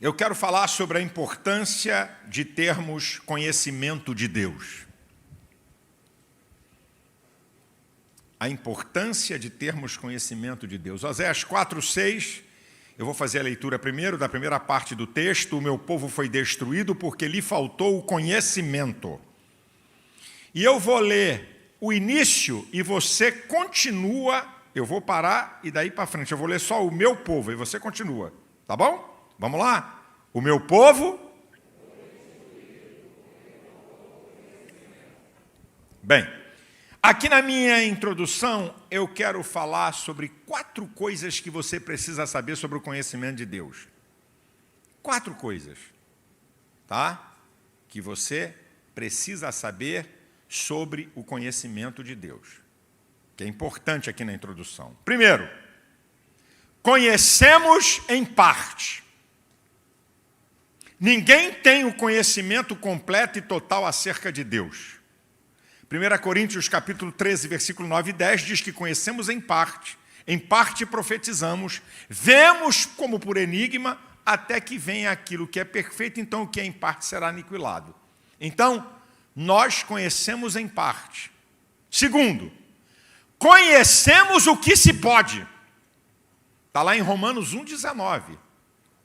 Eu quero falar sobre a importância de termos conhecimento de Deus. A importância de termos conhecimento de Deus. Oséias 4:6, eu vou fazer a leitura primeiro, da primeira parte do texto. O meu povo foi destruído porque lhe faltou o conhecimento. E eu vou ler o início e você continua, eu vou parar e daí para frente eu vou ler só o meu povo e você continua, tá bom? Vamos lá? O meu povo... Bem, aqui na minha introdução eu quero falar sobre 4 coisas que você precisa saber sobre o conhecimento de Deus. 4 coisas, tá? Que você precisa saber sobre o conhecimento de Deus, que é importante aqui na introdução. Primeiro, conhecemos em parte. Ninguém tem o conhecimento completo e total acerca de Deus. 1 Coríntios capítulo 13, versículo 9 e 10 diz que conhecemos em parte profetizamos, vemos como por enigma, até que venha aquilo que é perfeito, então o que é em parte será aniquilado. Então, nós conhecemos em parte. Segundo, conhecemos o que se pode. Está lá em Romanos 1,19.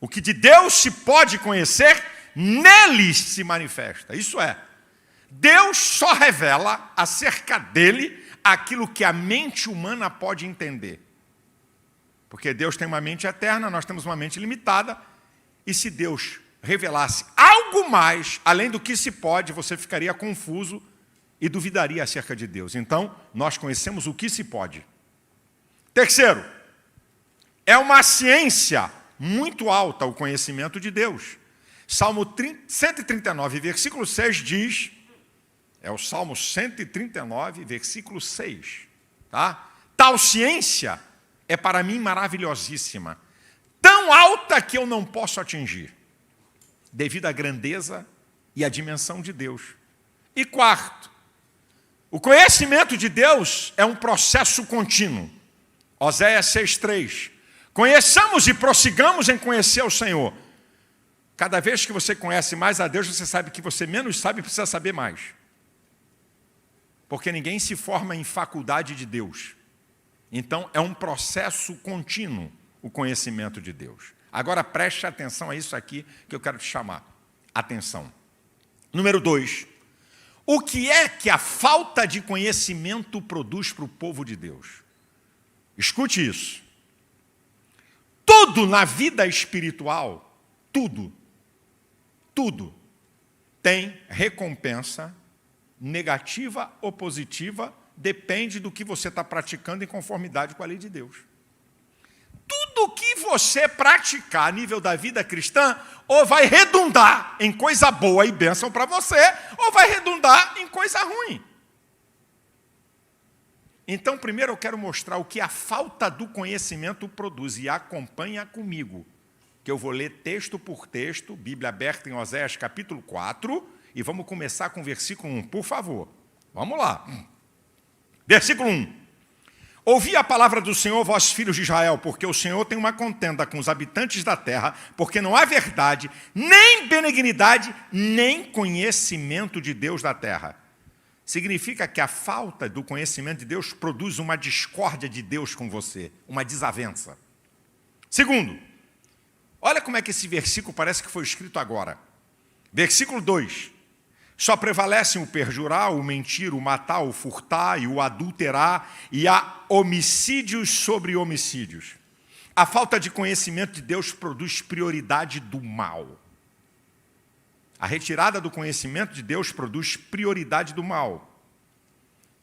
O que de Deus se pode conhecer, nele se manifesta. Isso é, Deus só revela acerca dele aquilo que a mente humana pode entender. Porque Deus tem uma mente eterna, nós temos uma mente limitada, e se Deus revelasse algo mais, além do que se pode, você ficaria confuso e duvidaria acerca de Deus. Então, nós conhecemos o que se pode. Terceiro, é uma ciência muito alta o conhecimento de Deus. Salmo 139, versículo 6 diz, é o Salmo 139, versículo 6, tá? Tal ciência é para mim maravilhosíssima, tão alta que eu não posso atingir, devido à grandeza e à dimensão de Deus. E quarto, o conhecimento de Deus é um processo contínuo. Oséias 6:3. Conheçamos e prossigamos em conhecer o Senhor. Cada vez que você conhece mais a Deus, você sabe que você menos sabe e precisa saber mais. Porque ninguém se forma em faculdade de Deus. Então, é um processo contínuo o conhecimento de Deus. Agora, preste atenção a isso aqui que eu quero te chamar. Atenção. Número 2. O que é que a falta de conhecimento produz para o povo de Deus? Escute isso. Tudo na vida espiritual, tudo tem recompensa, negativa ou positiva, depende do que você está praticando em conformidade com a lei de Deus. Tudo que você praticar a nível da vida cristã, ou vai redundar em coisa boa e bênção para você, ou vai redundar em coisa ruim. Então, primeiro eu quero mostrar o que a falta do conhecimento produz, e acompanha comigo, que eu vou ler texto por texto, Bíblia aberta em Oséias capítulo 4, e vamos começar com o versículo 1, por favor. Vamos lá. Versículo 1. Ouvi a palavra do Senhor, vós filhos de Israel, porque o Senhor tem uma contenda com os habitantes da terra, porque não há verdade, nem benignidade, nem conhecimento de Deus da terra. Significa que a falta do conhecimento de Deus produz uma discórdia de Deus com você, uma desavença. Segundo, olha como é que esse versículo parece que foi escrito agora. Versículo 2. Só prevalecem o perjurar, o mentir, o matar, o furtar e o adulterar, e há homicídios sobre homicídios. A falta de conhecimento de Deus produz prioridade do mal. A retirada do conhecimento de Deus produz prioridade do mal.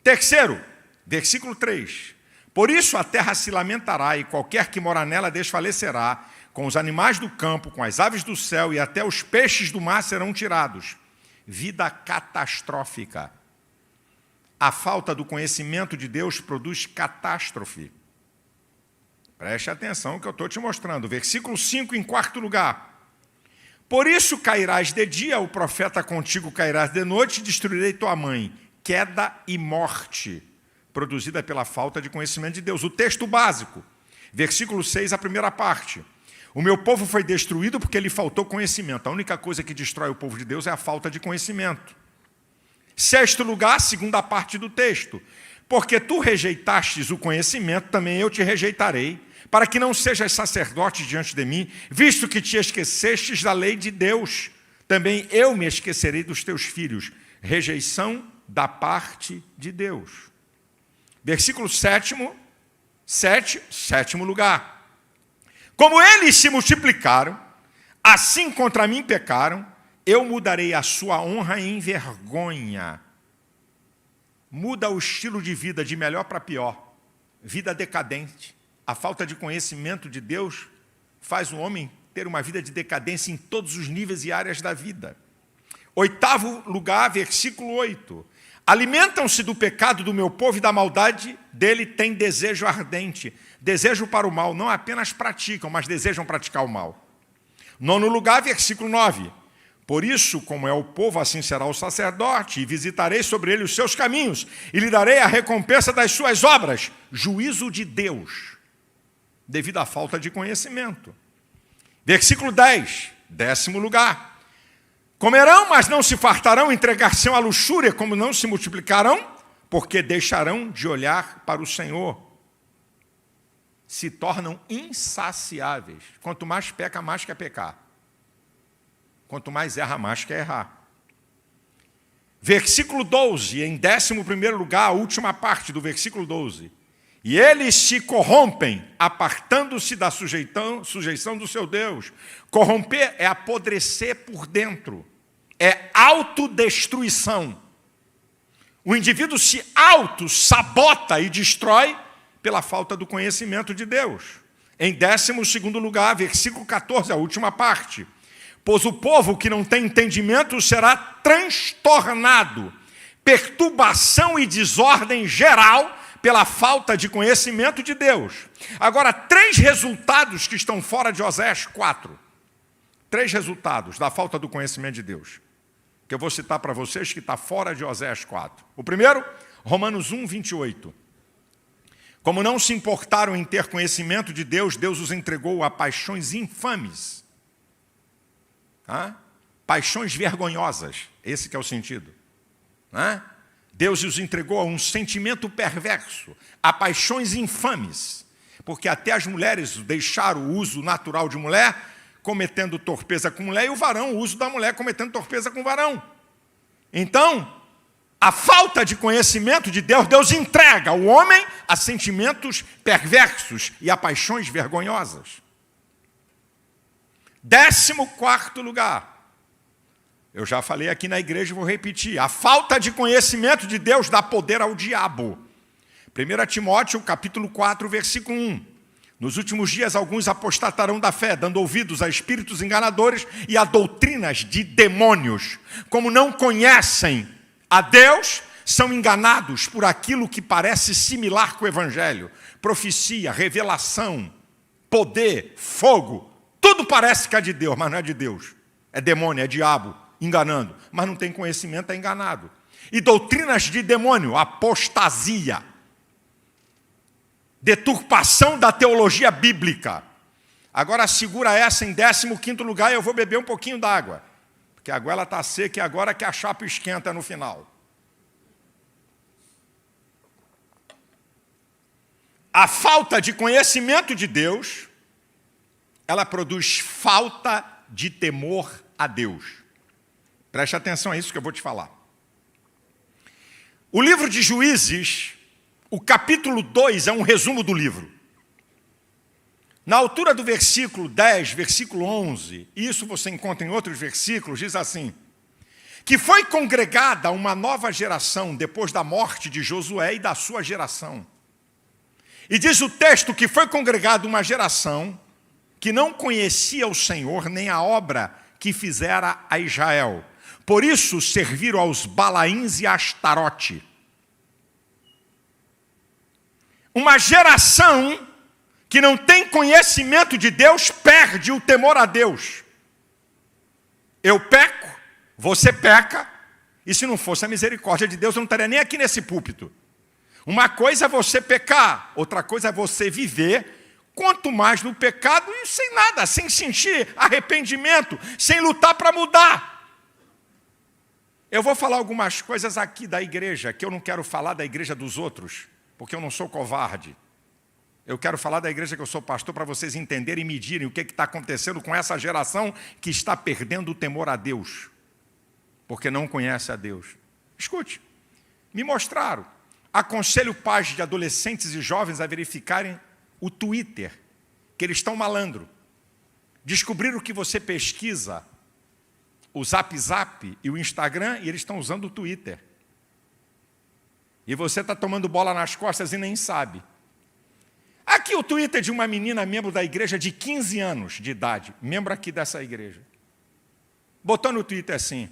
Terceiro, versículo 3. Por isso a terra se lamentará, e qualquer que mora nela desfalecerá, com os animais do campo, com as aves do céu, e até os peixes do mar serão tirados. Vida catastrófica. A falta do conhecimento de Deus produz catástrofe. Preste atenção que eu estou te mostrando. Versículo 5, em quarto lugar. Por isso cairás de dia, o profeta contigo cairás de noite, e destruirei tua mãe. Queda e morte, produzida pela falta de conhecimento de Deus. O texto básico, versículo 6, a primeira parte. O meu povo foi destruído porque lhe faltou conhecimento. A única coisa que destrói o povo de Deus é a falta de conhecimento. Sexto lugar, segunda parte do texto. Porque tu rejeitastes o conhecimento, também eu te rejeitarei, para que não sejas sacerdote diante de mim, visto que te esquecestes da lei de Deus. Também eu me esquecerei dos teus filhos. Rejeição da parte de Deus. Versículo 7, sétimo lugar. Como eles se multiplicaram, assim contra mim pecaram, eu mudarei a sua honra em vergonha. Muda o estilo de vida de melhor para pior. Vida decadente. A falta de conhecimento de Deus faz o homem ter uma vida de decadência em todos os níveis e áreas da vida. Oitavo lugar, versículo 8. Alimentam-se do pecado do meu povo e da maldade dele tem desejo ardente. Desejo para o mal, não apenas praticam, mas desejam praticar o mal. Nono lugar, versículo 9. Por isso, como é o povo, assim será o sacerdote, e visitarei sobre ele os seus caminhos, e lhe darei a recompensa das suas obras. Juízo de Deus, devido à falta de conhecimento. Versículo 10, décimo lugar. Comerão, mas não se fartarão, entregar-se à luxúria, como não se multiplicarão, porque deixarão de olhar para o Senhor. Se tornam insaciáveis. Quanto mais peca, mais quer pecar. Quanto mais erra, mais quer errar. Versículo 12, em 11º lugar, a última parte do versículo 12. E eles se corrompem, apartando-se da sujeição do seu Deus. Corromper é apodrecer por dentro. É autodestruição. O indivíduo se auto-sabota e destrói pela falta do conhecimento de Deus. Em 12º lugar, versículo 14, a última parte. Pois o povo que não tem entendimento será transtornado. Perturbação e desordem geral pela falta de conhecimento de Deus. Agora, 3 resultados que estão fora de Osés 4. 3 resultados da falta do conhecimento de Deus, que eu vou citar para vocês, que está fora de Osés 4. O primeiro, Romanos 1, 28. Como não se importaram em ter conhecimento de Deus, Deus os entregou a paixões infames. Paixões vergonhosas, esse que é o sentido. Deus os entregou a um sentimento perverso, a paixões infames, porque até as mulheres deixaram o uso natural de mulher, cometendo torpeza com mulher, e o varão, o uso da mulher, cometendo torpeza com o varão. Então, a falta de conhecimento de Deus, Deus entrega o homem a sentimentos perversos e a paixões vergonhosas. 14º lugar. Eu já falei aqui na igreja e vou repetir. A falta de conhecimento de Deus dá poder ao diabo. 1 Timóteo, capítulo 4, versículo 1. Nos últimos dias, alguns apostatarão da fé, dando ouvidos a espíritos enganadores e a doutrinas de demônios. Como não conhecem a Deus, são enganados por aquilo que parece similar com o Evangelho. Profecia, revelação, poder, fogo. Tudo parece que é de Deus, mas não é de Deus. É demônio, é diabo, enganando. Mas não tem conhecimento, é enganado. E doutrinas de demônio, apostasia. Deturpação da teologia bíblica. Agora segura essa em 15º lugar e eu vou beber um pouquinho d'água. Porque a goela está seca e agora que a chapa esquenta no final. A falta de conhecimento de Deus, ela produz falta de temor a Deus. Preste atenção a isso que eu vou te falar. O livro de Juízes, o capítulo 2 é um resumo do livro. Na altura do versículo 10, versículo 11, e isso você encontra em outros versículos, diz assim: que foi congregada uma nova geração depois da morte de Josué e da sua geração. E diz o texto que foi congregada uma geração que não conhecia o Senhor nem a obra que fizera a Israel. Por isso serviram aos Balaíns e a Astarote. Uma geração que não tem conhecimento de Deus perde o temor a Deus. Eu peco, você peca, e se não fosse a misericórdia de Deus, eu não estaria nem aqui nesse púlpito. Uma coisa é você pecar, outra coisa é você viver Quanto mais no pecado e sem nada, sem sentir arrependimento, sem lutar para mudar. Eu vou falar algumas coisas aqui da igreja, que eu não quero falar da igreja dos outros, porque eu não sou covarde. Eu quero falar da igreja que eu sou pastor para vocês entenderem e medirem o que está acontecendo com essa geração que está perdendo o temor a Deus, porque não conhece a Deus. Escute, me mostraram. Aconselho pais de adolescentes e jovens a verificarem o Twitter, que eles estão malandro. Descobriram que você pesquisa o Zap Zap e o Instagram e eles estão usando o Twitter. E você está tomando bola nas costas e nem sabe. Aqui o Twitter de uma menina membro da igreja de 15 anos de idade, membro aqui dessa igreja. Botou no Twitter assim,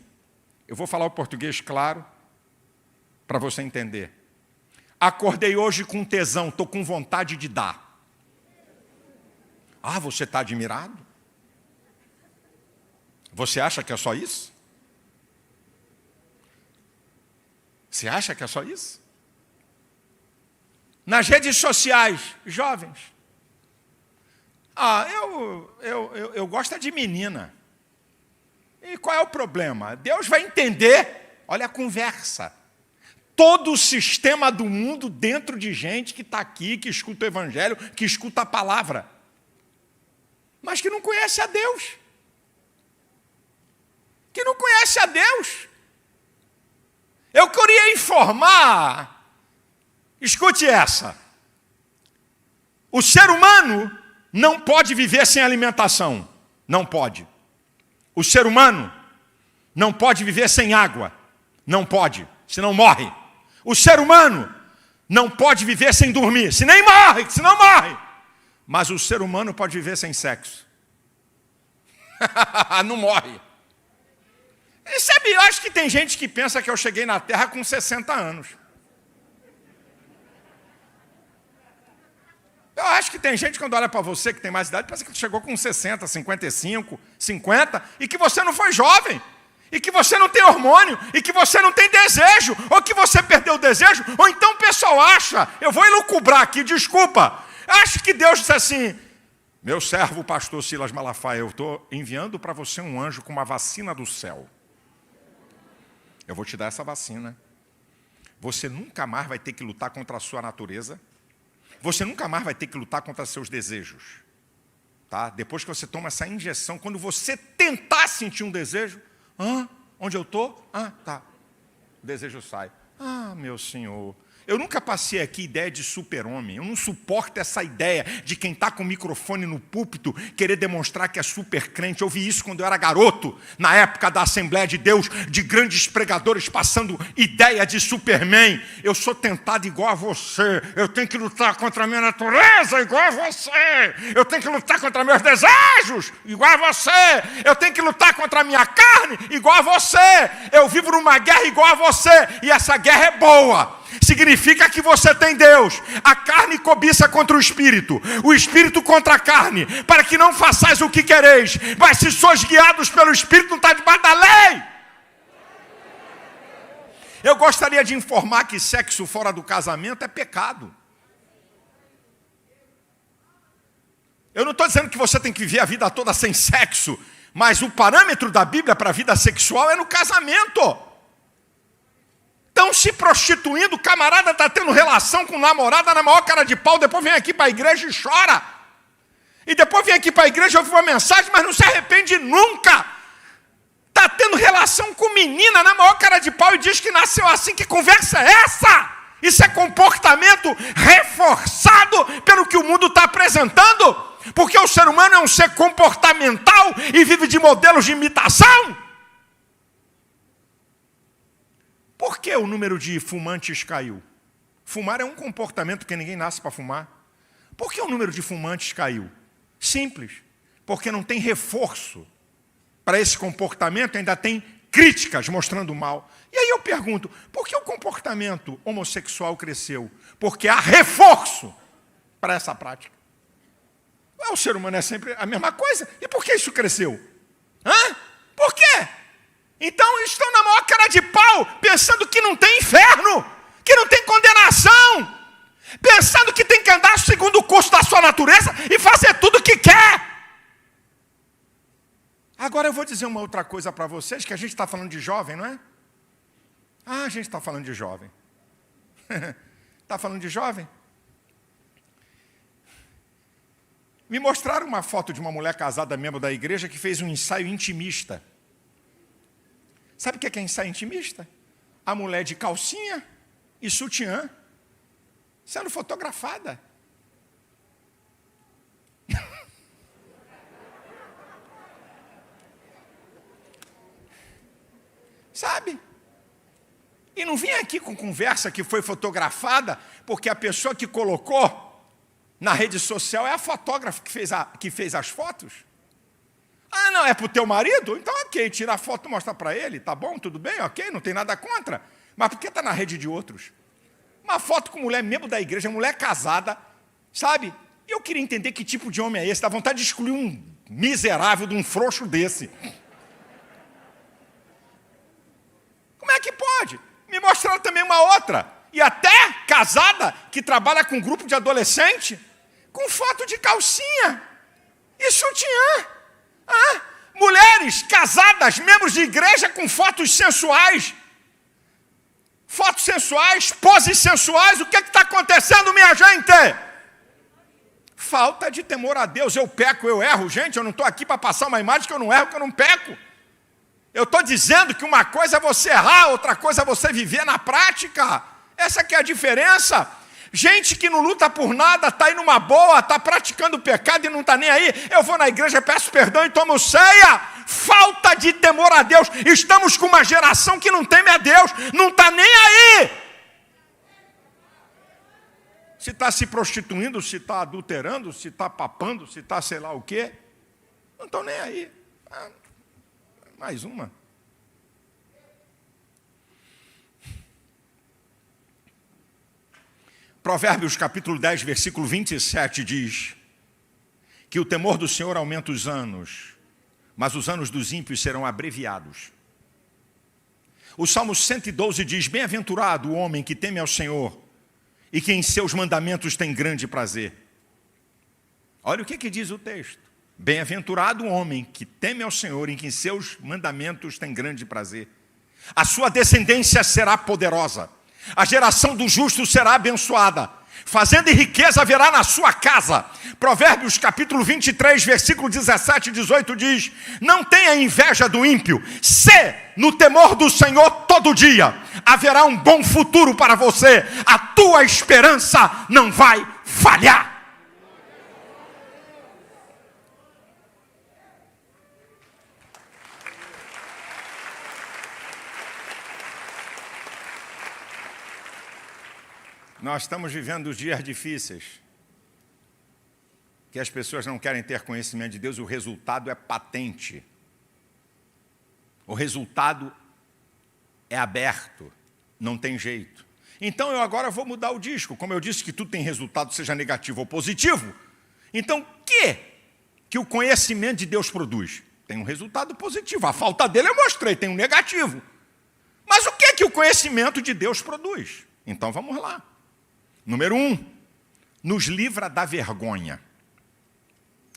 eu vou falar o português claro, para você entender. Acordei hoje com tesão, estou com vontade de dar. Ah, você está admirado? Você acha que é só isso? Você acha que é só isso? Nas redes sociais, jovens. Ah, eu gosto de menina. E qual é o problema? Deus vai entender. Olha a conversa. Todo o sistema do mundo dentro de gente que está aqui, que escuta o evangelho, que escuta a palavra, mas que não conhece a Deus. Que não conhece a Deus. Eu queria informar, escute essa, o ser humano não pode viver sem alimentação, não pode. O ser humano não pode viver sem água, não pode, senão morre. O ser humano não pode viver sem dormir, senão morre. Mas o ser humano pode viver sem sexo. Não morre. E sabe, eu acho que tem gente que pensa que eu cheguei na Terra com 60 anos. Eu acho que tem gente, quando olha para você que tem mais idade, pensa que chegou com 60, 55, 50, e que você não foi jovem, e que você não tem hormônio, e que você não tem desejo, ou que você perdeu o desejo, ou então o pessoal acha, eu vou elucubrar aqui, desculpa, acho que Deus disse assim, meu servo, o pastor Silas Malafaia, eu estou enviando para você um anjo com uma vacina do céu. Eu vou te dar essa vacina. Você nunca mais vai ter que lutar contra a sua natureza. Você nunca mais vai ter que lutar contra seus desejos. Tá? Depois que você toma essa injeção, quando você tentar sentir um desejo, onde eu estou? Tá. O desejo sai. Meu Senhor. Eu nunca passei aqui ideia de super-homem. Eu não suporto essa ideia de quem está com o microfone no púlpito querer demonstrar que é super crente. Eu vi isso quando eu era garoto, na época da Assembleia de Deus, de grandes pregadores passando ideia de Superman. Eu sou tentado igual a você. Eu tenho que lutar contra a minha natureza igual a você. Eu tenho que lutar contra meus desejos igual a você. Eu tenho que lutar contra a minha carne igual a você. Eu vivo numa guerra igual a você. E essa guerra é boa. Significa que você tem Deus. A carne cobiça contra o espírito contra a carne, para que não façais o que quereis. Mas se sois guiados pelo espírito, não está debaixo da lei. Eu gostaria de informar que sexo fora do casamento é pecado. Eu não estou dizendo que você tem que viver a vida toda sem sexo, mas o parâmetro da Bíblia para a vida sexual é no casamento. Estão se prostituindo, o camarada está tendo relação com namorada na maior cara de pau, depois vem aqui para a igreja e chora. E depois vem aqui para a igreja, ouve uma mensagem, mas não se arrepende nunca. Está tendo relação com menina na maior cara de pau e diz que nasceu assim. Que conversa é essa? Isso é comportamento reforçado pelo que o mundo está apresentando? Porque o ser humano é um ser comportamental e vive de modelos de imitação? Por que o número de fumantes caiu? Fumar é um comportamento que ninguém nasce para fumar. Por que o número de fumantes caiu? Simples. Porque não tem reforço para esse comportamento, ainda tem críticas mostrando o mal. E aí eu pergunto, por que o comportamento homossexual cresceu? Porque há reforço para essa prática. O ser humano é sempre a mesma coisa. E por que isso cresceu? Por quê? Então estão na maior cara de pau, pensando que não tem inferno, que não tem condenação. pensando que tem que andar segundo o curso da sua natureza e fazer tudo o que quer. Agora eu vou dizer uma outra coisa para vocês, que a gente está falando de jovem, não é? Ah, a gente está falando de jovem. Está falando de jovem? Me mostraram uma foto de uma mulher casada, membro da igreja, que fez um ensaio intimista. Sabe o que é ensaio intimista? A mulher de calcinha e sutiã sendo fotografada. Sabe? E não vim aqui com conversa que foi fotografada, porque a pessoa que colocou na rede social é a fotógrafa que fez as fotos. Ah, não, é para o teu marido? Então, ok, tira a foto e mostra para ele, tá bom, tudo bem, ok, não tem nada contra. Mas por que está na rede de outros? Uma foto com mulher membro da igreja, mulher casada, sabe? E eu queria entender que tipo de homem é esse, dá vontade de excluir um miserável de um frouxo desse. Como é que pode? Me mostraram também uma outra, e até casada, que trabalha com um grupo de adolescente, com foto de calcinha e sutiã. Ah, mulheres casadas, membros de igreja com fotos sensuais. Fotos sensuais, poses sensuais, o que está acontecendo, minha gente? Falta de temor a Deus. Eu peco, eu erro. Gente, eu não estou aqui para passar uma imagem que eu não erro, que eu não peco. Eu estou dizendo que uma coisa é você errar, outra coisa é você viver na prática. Essa que é a diferença. Gente que não luta por nada, está aí numa boa, está praticando pecado e não está nem aí. Eu vou na igreja, peço perdão e tomo ceia. Falta de temor a Deus. Estamos com uma geração que não teme a Deus, não está nem aí. Se está se prostituindo, se está adulterando, se está papando, se está sei lá o quê, não estão nem aí. Mais uma. Provérbios capítulo 10, versículo 27 diz que o temor do Senhor aumenta os anos, mas os anos dos ímpios serão abreviados. O Salmo 112 diz, bem-aventurado o homem que teme ao Senhor e que em seus mandamentos tem grande prazer. Olha o que diz o texto. Bem-aventurado o homem que teme ao Senhor e que em seus mandamentos tem grande prazer. A sua descendência será poderosa. A geração do justo será abençoada. Fazenda e riqueza haverá na sua casa. Provérbios capítulo 23, versículo 17 e 18 diz, não tenha inveja do ímpio, se no temor do Senhor todo dia haverá um bom futuro para você. A tua esperança não vai falhar. Nós estamos vivendo dias difíceis, que as pessoas não querem ter conhecimento de Deus, e o resultado é patente. O resultado é aberto, não tem jeito. Então eu agora vou mudar o disco. Como eu disse que tudo tem resultado, seja negativo ou positivo. Então o que o conhecimento de Deus produz? Tem um resultado positivo. A falta dele eu mostrei, tem um negativo. Mas o que o conhecimento de Deus produz? Então vamos lá. Número 1, nos livra da vergonha.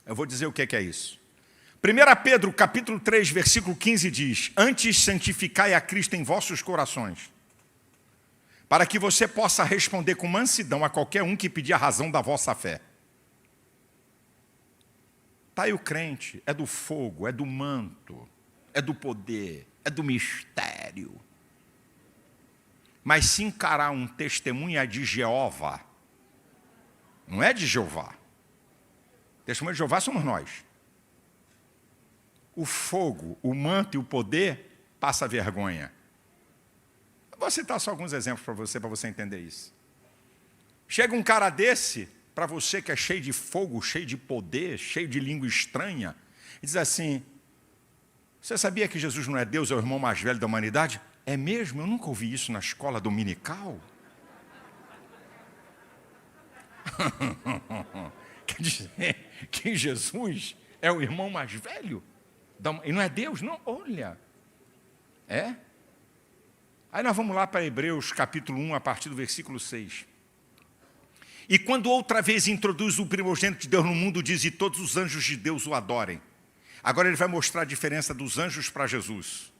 Eu vou dizer o que é isso. 1 Pedro, capítulo 3, versículo 15 diz, antes santificai a Cristo em vossos corações, para que você possa responder com mansidão a qualquer um que pedir a razão da vossa fé. Está aí o crente, é do fogo, é do manto, é do poder, é do mistério. Mas se encarar um testemunha de Jeová, não é de Jeová. Testemunha de Jeová somos nós. O fogo, o manto e o poder passa vergonha. Eu vou citar só alguns exemplos para você entender isso. Chega um cara desse, para você que é cheio de fogo, cheio de poder, cheio de língua estranha, e diz assim, você sabia que Jesus não é Deus, é o irmão mais velho da humanidade? É mesmo? Eu nunca ouvi isso na escola dominical. Quer dizer que Jesus é o irmão mais velho? E não é Deus? Não, olha. É? Aí nós vamos lá para Hebreus capítulo 1, a partir do versículo 6. E quando outra vez introduz o primogênito de Deus no mundo, diz, e todos os anjos de Deus o adorem. Agora ele vai mostrar a diferença dos anjos para Jesus.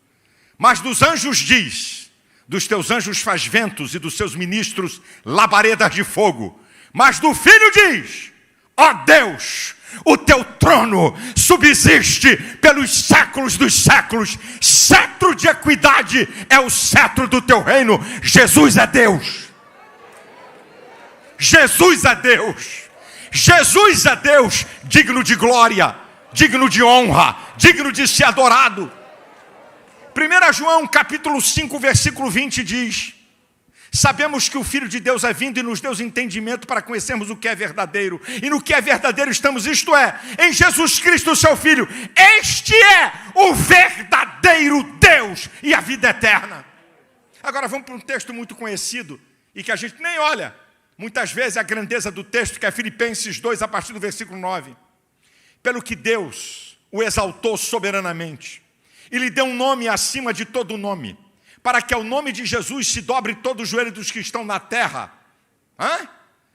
Mas dos anjos diz, dos teus anjos faz ventos e dos seus ministros labaredas de fogo. Mas do Filho diz, ó Deus, o teu trono subsiste pelos séculos dos séculos. Cetro de equidade é o cetro do teu reino. Jesus é Deus. Jesus é Deus. Jesus é Deus, digno de glória, digno de honra, digno de ser adorado. 1 João capítulo 5, versículo 20 diz, sabemos que o Filho de Deus é vindo e nos deu entendimento para conhecermos o que é verdadeiro. E no que é verdadeiro estamos, isto é, em Jesus Cristo, seu Filho. Este é o verdadeiro Deus e a vida eterna. Agora vamos para um texto muito conhecido e que a gente nem olha. Muitas vezes a grandeza do texto, que é Filipenses 2, a partir do versículo 9. Pelo que Deus o exaltou soberanamente e lhe deu um nome acima de todo nome, para que ao nome de Jesus se dobre todo o joelho dos que estão na terra,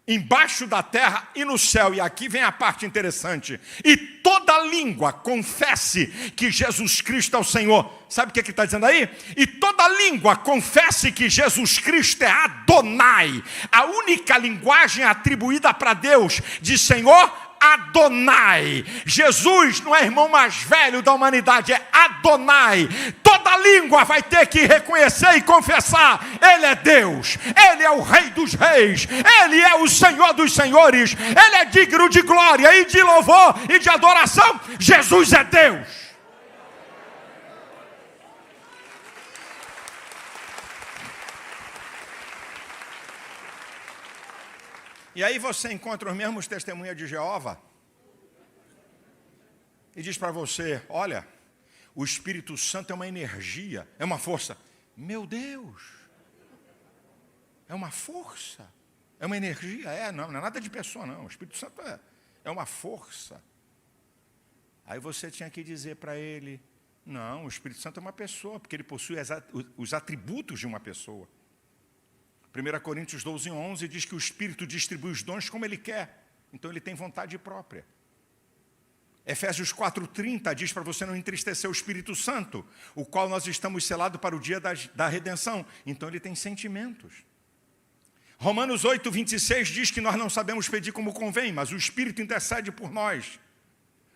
embaixo da terra e no céu. E aqui vem a parte interessante. E toda língua confesse que Jesus Cristo é o Senhor. Sabe o que está dizendo aí? E toda língua confesse que Jesus Cristo é Adonai. A única linguagem atribuída para Deus de Senhor, Adonai. Jesus não é irmão mais velho da humanidade, é Adonai. Toda língua vai ter que reconhecer e confessar, Ele é Deus, Ele é o Rei dos Reis, Ele é o Senhor dos Senhores, Ele é digno de glória e de louvor e de adoração. Jesus é Deus. E aí você encontra os mesmos testemunhas de Jeová e diz para você, olha, o Espírito Santo é uma energia, é uma força. Meu Deus, é uma força, é uma energia, não é nada de pessoa não, o Espírito Santo é uma força. Aí você tinha que dizer para ele, não, o Espírito Santo é uma pessoa, porque ele possui os atributos de uma pessoa. 1 Coríntios 12, 11 diz que o Espírito distribui os dons como Ele quer. Então Ele tem vontade própria. Efésios 4:30 diz para você não entristecer o Espírito Santo, o qual nós estamos selados para o dia da redenção. Então Ele tem sentimentos. Romanos 8:26 diz que nós não sabemos pedir como convém, mas o Espírito intercede por nós,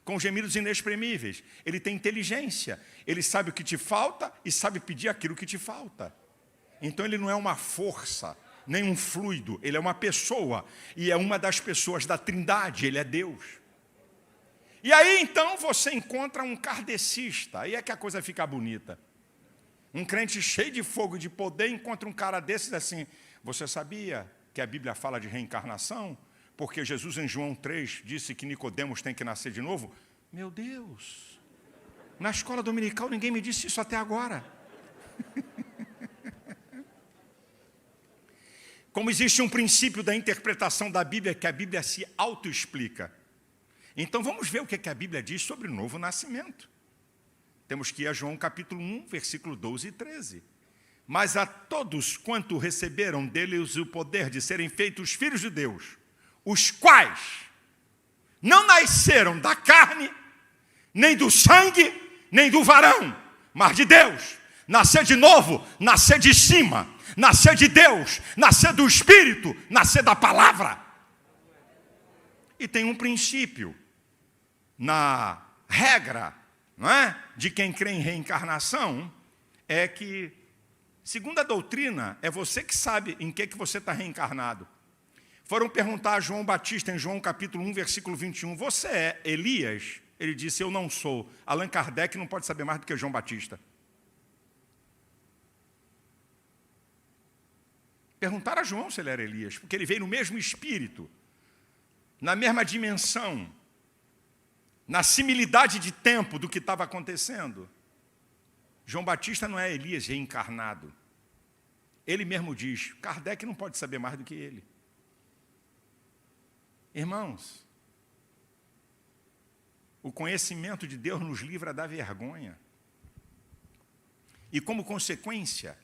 com gemidos inexprimíveis. Ele tem inteligência. Ele sabe o que te falta e sabe pedir aquilo que te falta. Então ele não é uma força, nem um fluido, ele é uma pessoa, e é uma das pessoas da Trindade, ele é Deus. E aí então você encontra um kardecista, aí é que a coisa fica bonita. Um crente cheio de fogo e de poder encontra um cara desses assim, você sabia que a Bíblia fala de reencarnação? Porque Jesus em João 3 disse que Nicodemos tem que nascer de novo? Meu Deus, na escola dominical ninguém me disse isso até agora. Como existe um princípio da interpretação da Bíblia, que a Bíblia se autoexplica. Então vamos ver o que a Bíblia diz sobre o novo nascimento. Temos que ir a João capítulo 1, versículo 12 e 13. Mas a todos quanto receberam deles o poder de serem feitos filhos de Deus, os quais não nasceram da carne, nem do sangue, nem do varão, mas de Deus. Nascer de novo, nascer de cima, nascer de Deus, nascer do Espírito, nascer da palavra. E tem um princípio na regra, não é, de quem crê em reencarnação, é que, segundo a doutrina, é você que sabe em que você está reencarnado. Foram perguntar a João Batista, em João capítulo 1, versículo 21, você é Elias? Ele disse, eu não sou. Allan Kardec não pode saber mais do que João Batista. Perguntaram a João se ele era Elias, porque ele veio no mesmo espírito, na mesma dimensão, na similidade de tempo do que estava acontecendo. João Batista não é Elias reencarnado. Ele mesmo diz, Kardec não pode saber mais do que ele. Irmãos, o conhecimento de Deus nos livra da vergonha. E como consequência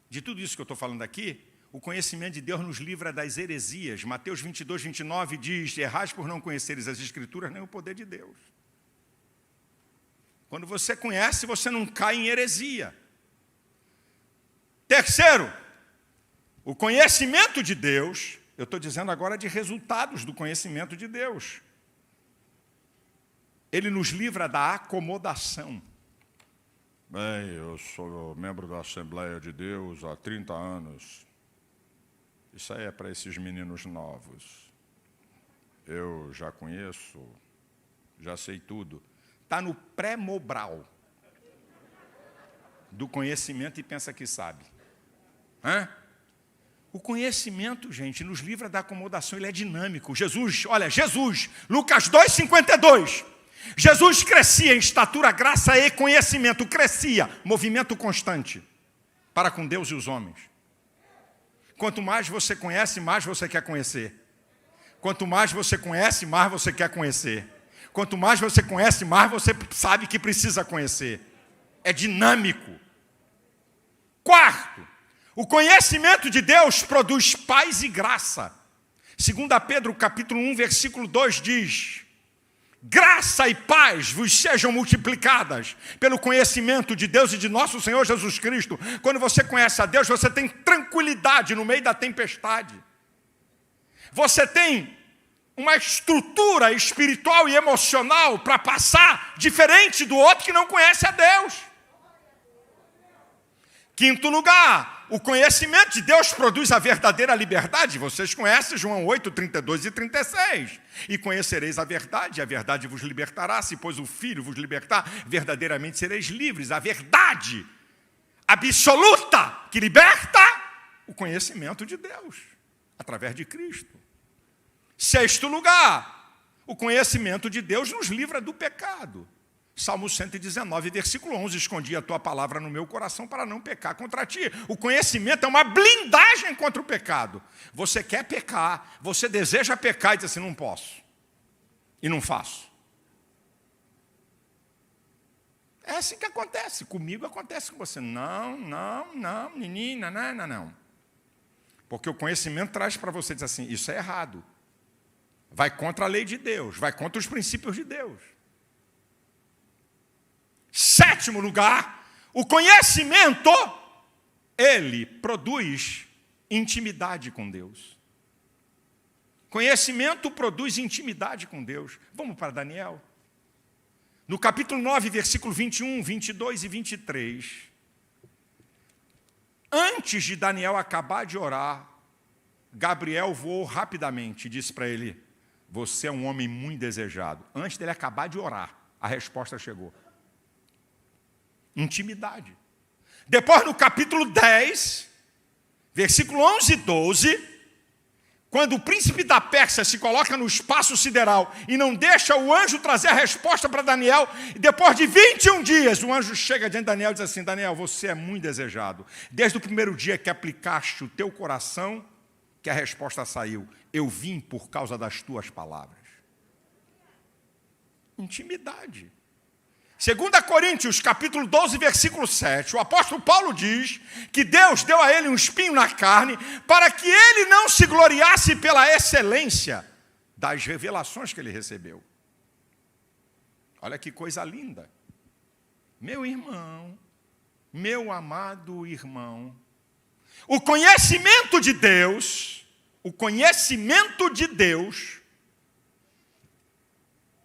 de tudo isso que eu estou falando aqui, o conhecimento de Deus nos livra das heresias. Mateus 22, 29 diz: errais por não conheceres as Escrituras nem o poder de Deus. Quando você conhece, você não cai em heresia. Terceiro, o conhecimento de Deus, eu estou dizendo agora de resultados do conhecimento de Deus. Ele nos livra da acomodação. Bem, eu sou membro da Assembleia de Deus há 30 anos. Isso aí é para esses meninos novos. Eu já conheço, já sei tudo. Está no pré-mobral do conhecimento e pensa que sabe. Hã? O conhecimento, gente, nos livra da acomodação, ele é dinâmico. Jesus, Lucas 2,52. Jesus crescia em estatura, graça e conhecimento. Crescia, movimento constante para com Deus e os homens. Quanto mais você conhece, mais você quer conhecer. Quanto mais você conhece, mais você quer conhecer. Quanto mais você conhece, mais você sabe que precisa conhecer. É dinâmico. Quarto, o conhecimento de Deus produz paz e graça. 2 Pedro, capítulo 1, versículo 2 diz: graça e paz vos sejam multiplicadas pelo conhecimento de Deus e de nosso Senhor Jesus Cristo. Quando você conhece a Deus, você tem tranquilidade no meio da tempestade. Você tem uma estrutura espiritual e emocional para passar diferente do outro que não conhece a Deus. Quinto lugar, o conhecimento de Deus produz a verdadeira liberdade. Vocês conhecem João 8, 32 e 36. E conhecereis a verdade vos libertará. Se, pois, o Filho vos libertar, verdadeiramente sereis livres. A verdade absoluta que liberta, o conhecimento de Deus, através de Cristo. Sexto lugar, o conhecimento de Deus nos livra do pecado. Salmo 119, versículo 11, escondi a tua palavra no meu coração para não pecar contra ti. O conhecimento é uma blindagem contra o pecado. Você quer pecar, você deseja pecar e diz assim, não posso. E não faço. É assim que acontece. Comigo acontece com você. Não, menina, não. Porque o conhecimento traz para você, diz assim, isso é errado. Vai contra a lei de Deus, vai contra os princípios de Deus. Sétimo lugar, o conhecimento, ele produz intimidade com Deus. Conhecimento produz intimidade com Deus. Vamos para Daniel. No capítulo 9, versículo 21, 22 e 23. Antes de Daniel acabar de orar, Gabriel voou rapidamente e disse para ele, você é um homem muito desejado. Antes dele acabar de orar, a resposta chegou. Intimidade. Depois, no capítulo 10, versículo 11 e 12, quando o príncipe da Pérsia se coloca no espaço sideral e não deixa o anjo trazer a resposta para Daniel, e depois de 21 dias, o anjo chega diante de Daniel e diz assim, Daniel, você é muito desejado. Desde o primeiro dia que aplicaste o teu coração, que a resposta saiu. Eu vim por causa das tuas palavras. Intimidade. 2 Coríntios, capítulo 12, versículo 7, o apóstolo Paulo diz que Deus deu a ele um espinho na carne para que ele não se gloriasse pela excelência das revelações que ele recebeu. Olha que coisa linda. Meu irmão, meu amado irmão, o conhecimento de Deus,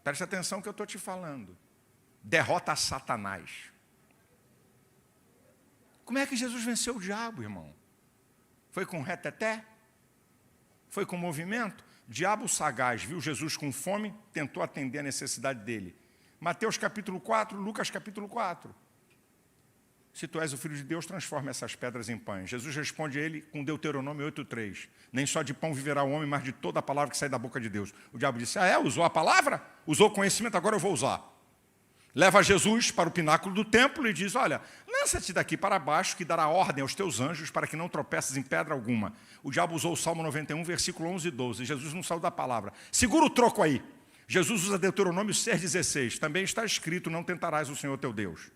preste atenção que eu estou te falando, derrota a Satanás. Como é que Jesus venceu o diabo, irmão? Foi com reteté? Foi com movimento? Diabo sagaz viu Jesus com fome, tentou atender a necessidade dele. Mateus capítulo 4, Lucas capítulo 4. Se tu és o Filho de Deus, transforma essas pedras em pães. Jesus responde a ele com Deuteronômio 8,3. Nem só de pão viverá o homem, mas de toda a palavra que sai da boca de Deus. O diabo disse, usou a palavra? Usou o conhecimento, agora eu vou usar. Leva Jesus para o pináculo do templo e diz, olha, lança-te daqui para baixo, que dará ordem aos teus anjos para que não tropeces em pedra alguma. O diabo usou o Salmo 91, versículo 11 e 12. Jesus não saiu da palavra. Segura o troco aí. Jesus usa Deuteronômio 6,16. Também está escrito, não tentarás o Senhor teu Deus.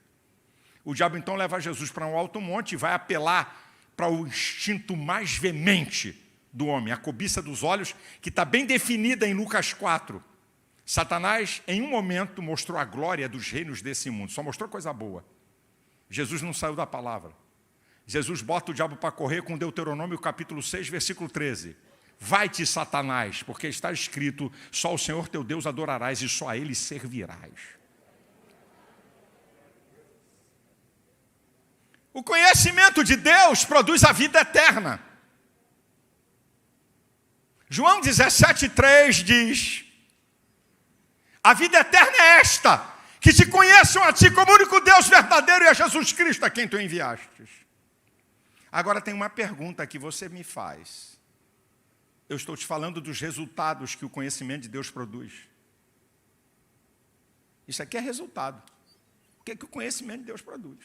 O diabo então leva Jesus para um alto monte e vai apelar para o instinto mais veemente do homem, a cobiça dos olhos, que está bem definida em Lucas 4. Satanás, em um momento, mostrou a glória dos reinos desse mundo, só mostrou coisa boa. Jesus não saiu da palavra. Jesus bota o diabo para correr com Deuteronômio capítulo 6, versículo 13. Vai-te, Satanás, porque está escrito, só o Senhor teu Deus adorarás e só a Ele servirás. O conhecimento de Deus produz a vida eterna. João 17,3 diz, a vida eterna é esta, que te conheçam a ti como único Deus verdadeiro e a Jesus Cristo a quem tu enviastes. Agora tem uma pergunta que você me faz. Eu estou te falando dos resultados que o conhecimento de Deus produz. Isso aqui é resultado. O que é que o conhecimento de Deus produz?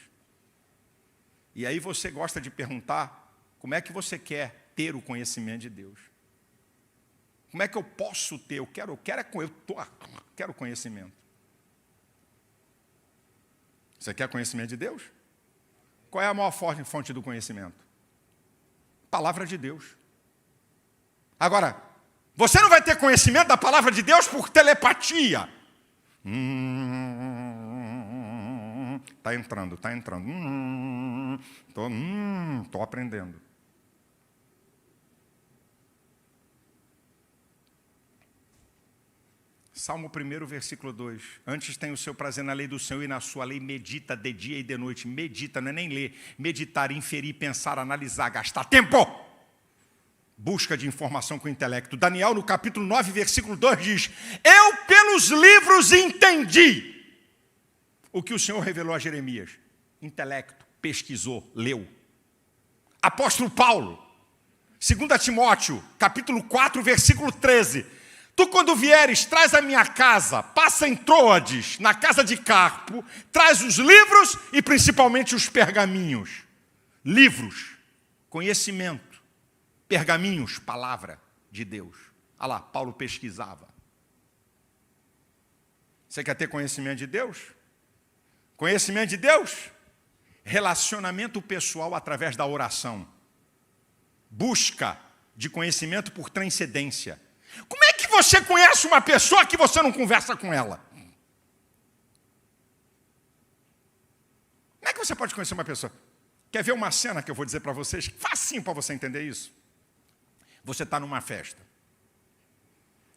E aí você gosta de perguntar, como é que você quer ter o conhecimento de Deus? Como é que eu posso ter? Eu quero conhecimento. Você quer conhecimento de Deus? Qual é a maior fonte do conhecimento? Palavra de Deus. Agora, você não vai ter conhecimento da palavra de Deus por telepatia. Está entrando. Estou aprendendo. Salmo 1, versículo 2. Antes tem o seu prazer na lei do Senhor e na sua lei medita de dia e de noite. Medita, não é nem ler. Meditar, inferir, pensar, analisar, gastar tempo. Busca de informação com o intelecto. Daniel, no capítulo 9, versículo 2, diz, eu pelos livros entendi o que o Senhor revelou a Jeremias. Intelecto, pesquisou, leu. Apóstolo Paulo, 2 Timóteo, capítulo 4, versículo 13. Tu, quando vieres, traz a minha casa, passa em Troades, na casa de Carpo, traz os livros e principalmente os pergaminhos. Livros, conhecimento, pergaminhos, palavra de Deus. Olha lá, Paulo pesquisava. Você quer ter conhecimento de Deus? Conhecimento de Deus? Relacionamento pessoal através da oração. Busca de conhecimento por transcendência. Como é que você conhece uma pessoa que você não conversa com ela? Como é que você pode conhecer uma pessoa? Quer ver uma cena que eu vou dizer para vocês? Facinho para você entender isso. Você está numa festa.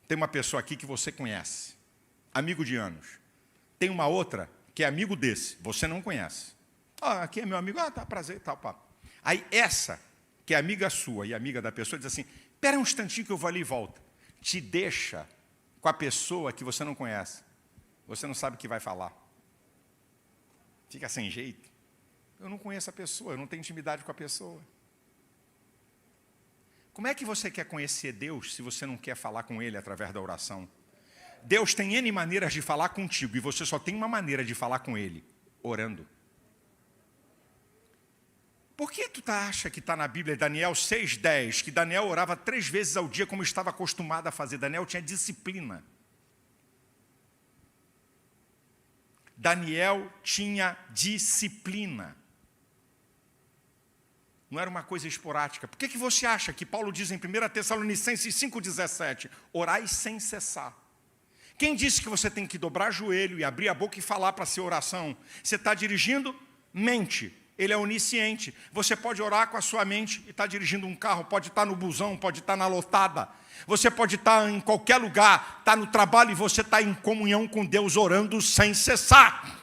Tem uma pessoa aqui que você conhece. Amigo de anos. Tem uma outra que é amigo desse. Você não conhece. Aqui é meu amigo. Tá, prazer, tal, papo. Aí essa, que é amiga sua e amiga da pessoa, diz assim, espera um instantinho que eu vou ali e volto. Te deixa com a pessoa que você não conhece. Você não sabe o que vai falar. Fica sem jeito. Eu não conheço a pessoa, eu não tenho intimidade com a pessoa. Como é que você quer conhecer Deus se você não quer falar com Ele através da oração? Deus tem N maneiras de falar contigo e você só tem uma maneira de falar com Ele, orando. Por que tu acha que está na Bíblia, Daniel 6,10, que Daniel orava 3 vezes ao dia como estava acostumado a fazer? Daniel tinha disciplina. Daniel tinha disciplina. Não era uma coisa esporádica. Por que você acha que Paulo diz em 1 Tessalonicenses 5,17, orai sem cessar? Quem disse que você tem que dobrar joelho e abrir a boca e falar para ser oração? Você está dirigindo? Mente. Ele é onisciente. Você pode orar com a sua mente e estar dirigindo um carro, pode estar no busão, pode estar na lotada. Você pode estar em qualquer lugar, está no trabalho e você está em comunhão com Deus orando sem cessar.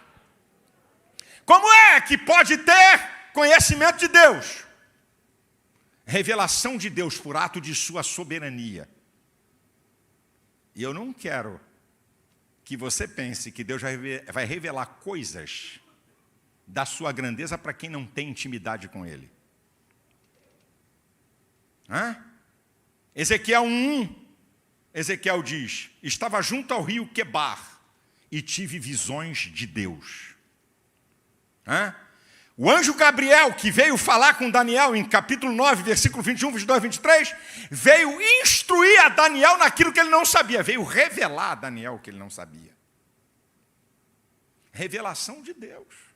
Como é que pode ter conhecimento de Deus? Revelação de Deus por ato de sua soberania. E eu não quero que você pense que Deus vai revelar coisas da sua grandeza para quem não tem intimidade com Ele. Ezequiel 1, Ezequiel diz, estava junto ao rio Quebar e tive visões de Deus. O anjo Gabriel, que veio falar com Daniel em capítulo 9, versículo 21, 22, 23, veio instruir a Daniel naquilo que ele não sabia, veio revelar a Daniel o que ele não sabia. Revelação de Deus.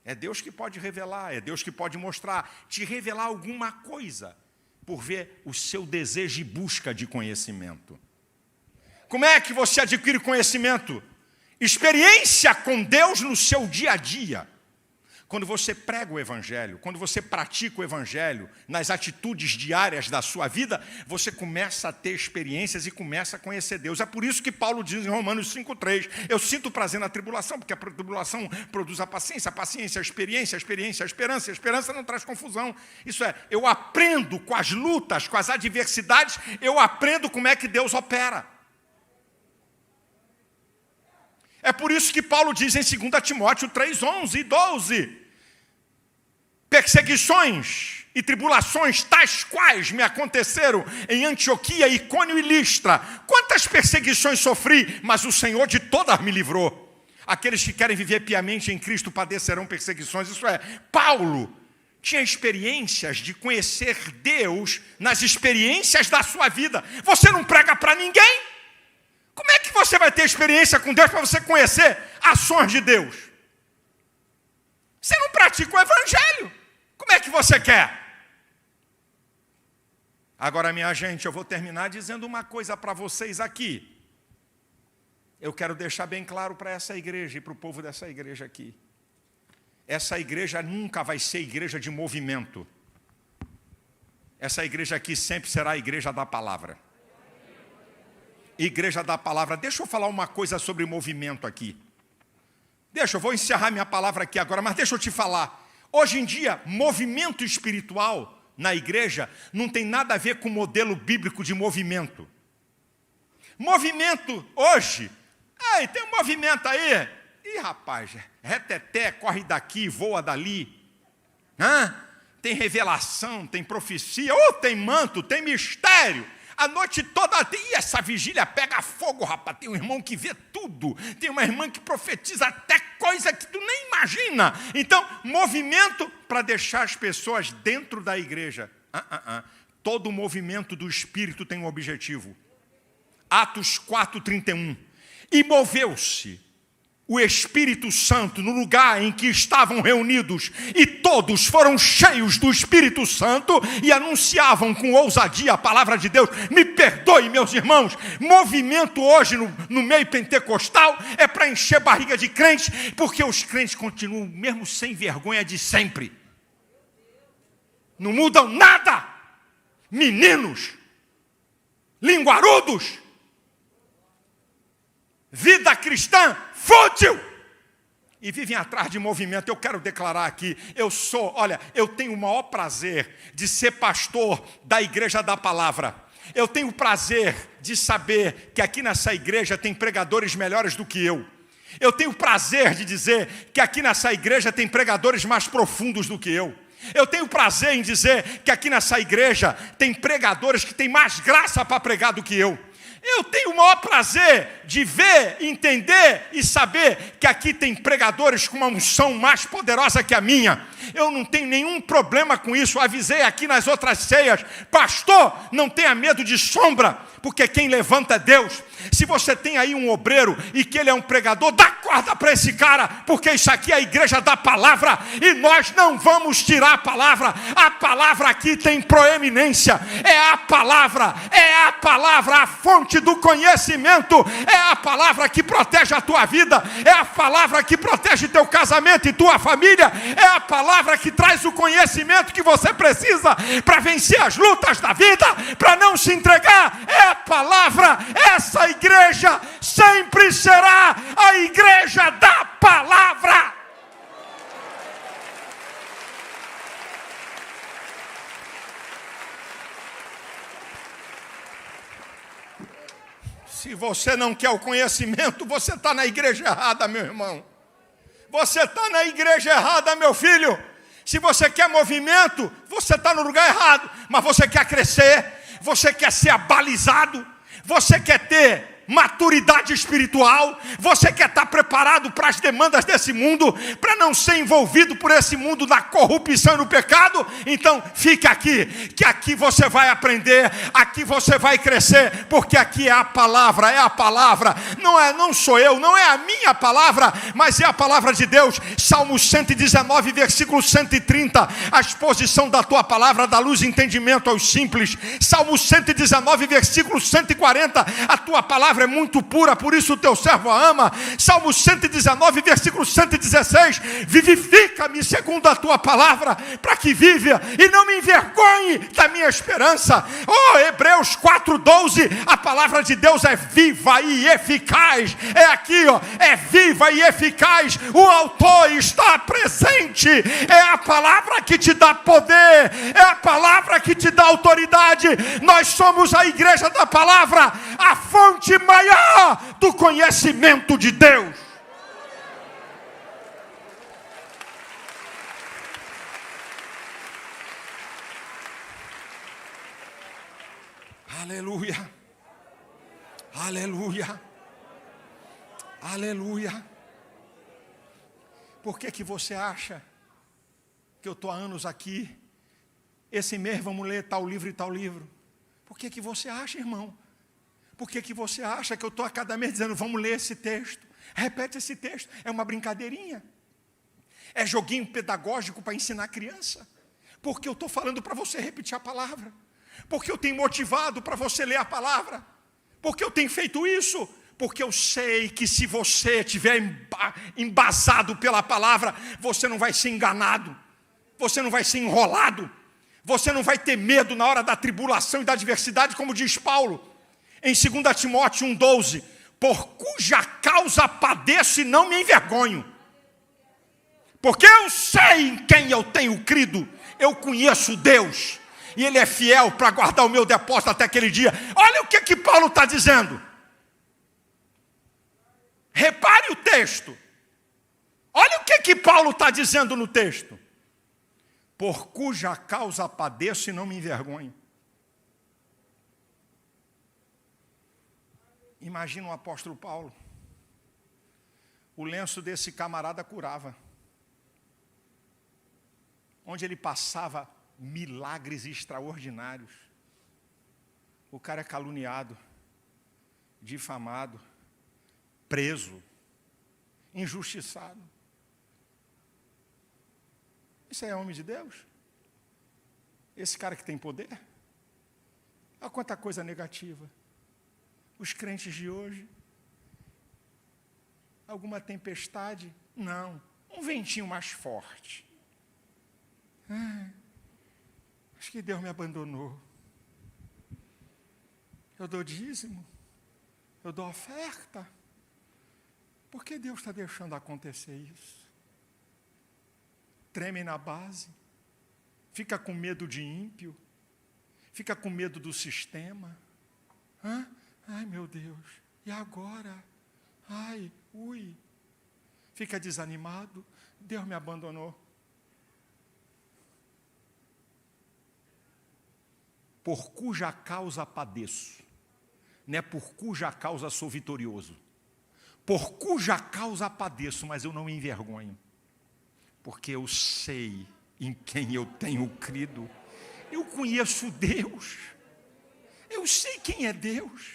É Deus que pode revelar, é Deus que pode mostrar, te revelar alguma coisa, por ver o seu desejo e busca de conhecimento. Como é que você adquire conhecimento? Experiência com Deus no seu dia a dia. Quando você prega o Evangelho, quando você pratica o Evangelho nas atitudes diárias da sua vida, você começa a ter experiências e começa a conhecer Deus. É por isso que Paulo diz em Romanos 5,3, eu sinto prazer na tribulação, porque a tribulação produz a paciência a experiência, a esperança. A esperança não traz confusão. Isso é, eu aprendo com as lutas, com as adversidades, eu aprendo como é que Deus opera. É por isso que Paulo diz em 2 Timóteo 3, 11 e 12, perseguições e tribulações tais quais me aconteceram em Antioquia, Icônio e Listra. Quantas perseguições sofri, mas o Senhor de todas me livrou. Aqueles que querem viver piamente em Cristo padecerão perseguições. Isso é, Paulo tinha experiências de conhecer Deus nas experiências da sua vida. Você não prega para ninguém? Como é que você vai ter experiência com Deus para você conhecer ações de Deus? Você não pratica o Evangelho. Como é que você quer? Agora, minha gente, eu vou terminar dizendo uma coisa para vocês aqui. Eu quero deixar bem claro para essa igreja e para o povo dessa igreja aqui. Essa igreja nunca vai ser igreja de movimento. Essa igreja aqui sempre será a igreja da palavra. Igreja da palavra. Deixa eu falar uma coisa sobre movimento aqui. Eu vou encerrar minha palavra aqui agora, mas deixa eu te falar. Hoje em dia, movimento espiritual na igreja não tem nada a ver com o modelo bíblico de movimento. Movimento hoje, tem um movimento aí. Ih, rapaz, reteté, corre daqui, voa dali. Tem revelação, tem profecia, tem manto, tem mistério. A noite toda, e essa vigília pega fogo, rapaz. Tem um irmão que vê tudo. Tem uma irmã que profetiza até coisa que tu nem imagina. Então, movimento para deixar as pessoas dentro da igreja. Todo movimento do Espírito tem um objetivo. Atos 4:31. E moveu-se o Espírito Santo no lugar em que estavam reunidos, e todos foram cheios do Espírito Santo e anunciavam com ousadia a palavra de Deus. Me perdoe, meus irmãos, movimento hoje no meio pentecostal é para encher barriga de crentes, porque os crentes continuam mesmo sem vergonha de sempre. Não mudam nada. Meninos, linguarudos, vida cristã fútil, e vivem atrás de movimento. Eu quero declarar aqui, eu tenho o maior prazer de ser pastor da Igreja da Palavra. Eu tenho o prazer de saber que aqui nessa igreja tem pregadores melhores do que eu. Eu tenho o prazer de dizer que aqui nessa igreja tem pregadores mais profundos do que eu. Eu tenho prazer em dizer que aqui nessa igreja tem pregadores que têm mais graça para pregar do que eu. Eu tenho o maior prazer de ver, entender e saber que aqui tem pregadores com uma unção mais poderosa que a minha. Eu não tenho nenhum problema com isso. Eu avisei aqui nas outras ceias, pastor, não tenha medo de sombra, porque quem levanta é Deus. Se você tem aí um obreiro e que ele é um pregador, dá corda para esse cara, porque isso aqui é a igreja da palavra e nós não vamos tirar a palavra. A palavra aqui tem proeminência. É a palavra, a fonte do conhecimento. É a palavra que protege a tua vida. É a palavra que protege teu casamento e tua família. É a palavra que traz o conhecimento que você precisa para vencer as lutas da vida, para não se entregar. É a palavra. Essa igreja sempre será a igreja da palavra. Se você não quer o conhecimento, você está na igreja errada, meu irmão. Você está na igreja errada, meu filho. Se você quer movimento, você está no lugar errado. Mas você quer crescer, você quer ser abalizado, você quer ter maturidade espiritual? Você quer estar preparado para as demandas desse mundo, para não ser envolvido por esse mundo na corrupção e no pecado? Então fique aqui, que aqui você vai aprender, aqui você vai crescer, porque aqui é a palavra, não sou eu, não é a minha palavra, mas é a palavra de Deus. Salmo 119, versículo 130, a exposição da tua palavra dá luz e entendimento aos simples. Salmo 119, versículo 140, a tua palavra é muito pura, por isso o teu servo a ama. Salmo 119, versículo 116, vivifica-me segundo a tua palavra, para que viva e não me envergonhe da minha esperança. Hebreus 4:12, a palavra de Deus é viva e eficaz. É aqui, é viva e eficaz. O autor está presente. É a palavra que te dá poder, é a palavra que te dá autoridade. Nós somos a igreja da palavra, a fonte maior do conhecimento de Deus. Aleluia, aleluia, aleluia. Por que você acha que eu estou há anos aqui? Esse mês vamos ler tal livro e tal livro. Por que você acha, irmão? Por que você acha que eu estou a cada mês dizendo, vamos ler esse texto? Repete esse texto. É uma brincadeirinha. É joguinho pedagógico para ensinar a criança. Porque eu estou falando para você repetir a palavra. Porque eu tenho motivado para você ler a palavra. Porque eu tenho feito isso. Porque eu sei que se você estiver embasado pela palavra, você não vai ser enganado. Você não vai ser enrolado. Você não vai ter medo na hora da tribulação e da adversidade, como diz Paulo, em 2 Timóteo 1,12, por cuja causa padeço e não me envergonho. Porque eu sei em quem eu tenho crido, eu conheço Deus, e Ele é fiel para guardar o meu depósito até aquele dia. Olha o que Paulo está dizendo. Repare o texto. Olha o que Paulo está dizendo no texto. Por cuja causa padeço e não me envergonho. Imagina o apóstolo Paulo. O lenço desse camarada curava. Onde ele passava milagres extraordinários. O cara é caluniado, difamado, preso, injustiçado. Isso é homem de Deus? Esse cara que tem poder? Olha quanta coisa negativa. Os crentes de hoje. Alguma tempestade? Não. Um ventinho mais forte. Acho que Deus me abandonou. Eu dou dízimo. Eu dou oferta. Por que Deus está deixando acontecer isso? Treme na base, fica com medo de ímpio, fica com medo do sistema. Ai, meu Deus, e agora? Ai, ui. Fica desanimado, Deus me abandonou. Por cuja causa padeço, não é por cuja causa sou vitorioso. Por cuja causa padeço, mas eu não me envergonho. Porque eu sei em quem eu tenho crido. Eu conheço Deus. Eu sei quem é Deus.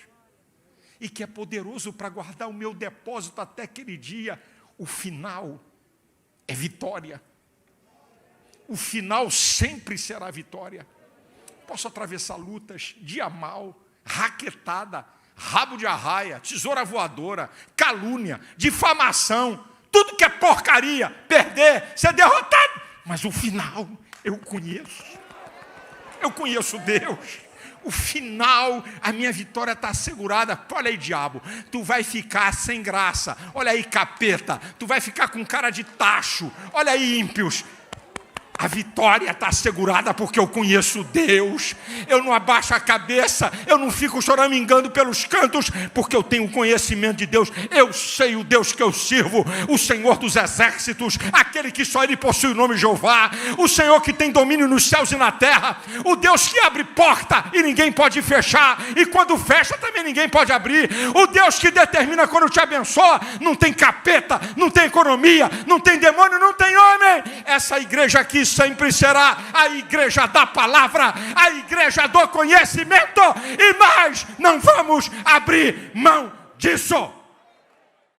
E que é poderoso para guardar o meu depósito até aquele dia. O final é vitória. O final sempre será vitória. Posso atravessar lutas, dia mal, raquetada, rabo de arraia, tesoura voadora, calúnia, difamação, tudo que é porcaria, perder, ser derrotado. Mas o final eu conheço. Eu conheço Deus. O final, a minha vitória está assegurada. Olha aí, diabo, tu vai ficar sem graça. Olha aí, capeta, tu vai ficar com cara de tacho. Olha aí, ímpios. A vitória está assegurada porque eu conheço Deus. Eu não abaixo a cabeça, eu não fico choramingando pelos cantos, porque eu tenho conhecimento de Deus. Eu sei o Deus que eu sirvo, o Senhor dos exércitos, aquele que só Ele possui o nome Jeová, o Senhor que tem domínio nos céus e na terra, o Deus que abre porta e ninguém pode fechar, e quando fecha também ninguém pode abrir, o Deus que determina quando te abençoa. Não tem capeta, não tem economia, não tem demônio, não tem homem. Essa igreja aqui sempre será a igreja da palavra, a igreja do conhecimento, e nós não vamos abrir mão disso.